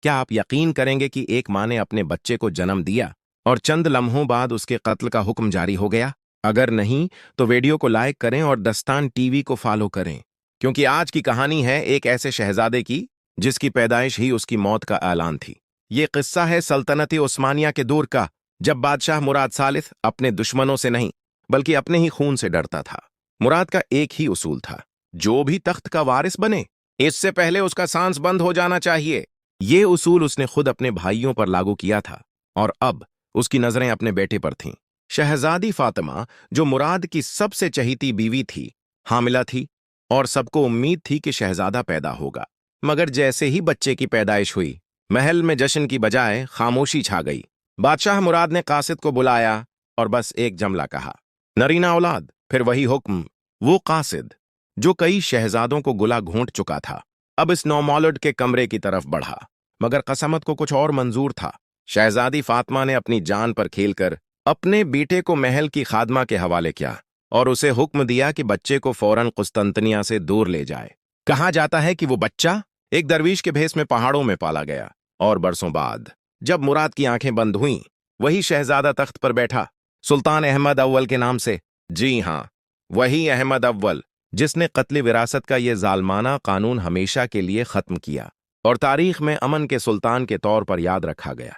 क्या आप यकीन करेंगे कि एक माँ ने अपने बच्चे को जन्म दिया और चंद लम्हों बाद उसके कत्ल का हुक्म जारी हो गया? अगर नहीं तो वीडियो को लाइक करें और दस्तान टीवी को फॉलो करें, क्योंकि आज की कहानी है एक ऐसे शहजादे की जिसकी पैदाइश ही उसकी मौत का ऐलान थी। ये किस्सा है सल्तनत उस्मानिया के दौर का, जब बादशाह मुराद सालिस अपने दुश्मनों से नहीं बल्कि अपने ही खून से डरता था। मुराद का एक ही उसूल था, जो भी तख्त का वारिस बने इससे पहले उसका सांस बंद हो जाना चाहिए। ये उसूल उसने खुद अपने भाइयों पर लागू किया था और अब उसकी नजरें अपने बेटे पर थीं। शहजादी फातिमा, जो मुराद की सबसे चहीती बीवी थी, हामिला थी और सबको उम्मीद थी कि शहजादा पैदा होगा। मगर जैसे ही बच्चे की पैदाइश हुई, महल में जश्न की बजाय खामोशी छा गई। बादशाह मुराद ने कासिद को बुलाया और बस एक जमला कहा, नरीना औलाद। फिर वही हुक्म। वो कासिद जो कई शहजादों को गुला घोंट चुका था, अब इस नौमौलूद के कमरे की तरफ बढ़ा। मगर कसमत को कुछ और मंजूर था। शहजादी फातिमा ने अपनी जान पर खेलकर अपने बेटे को महल की खादमा के हवाले किया और उसे हुक्म दिया कि बच्चे को फौरन कुस्तंतनिया से दूर ले जाए। कहा जाता है कि वो बच्चा एक दरवीश के भेस में पहाड़ों में पाला गया और बरसों बाद जब मुराद की आंखें बंद हुईं, वही शहजादा तख्त पर बैठा, सुल्तान अहमद अव्वल के नाम से। जी हां, वही अहमद अव्वल जिसने कत्ल विरासत का ये जालमाना कानून हमेशा के लिए खत्म किया और तारीख में अमन के सुल्तान के तौर पर याद रखा गया।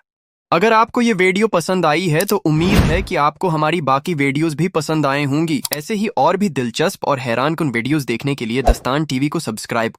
अगर आपको ये वीडियो पसंद आई है तो उम्मीद है कि आपको हमारी बाकी वीडियोस भी पसंद आए होंगी। ऐसे ही और भी दिलचस्प और हैरान कुन वीडियोस देखने के लिए दस्तान टीवी को सब्सक्राइब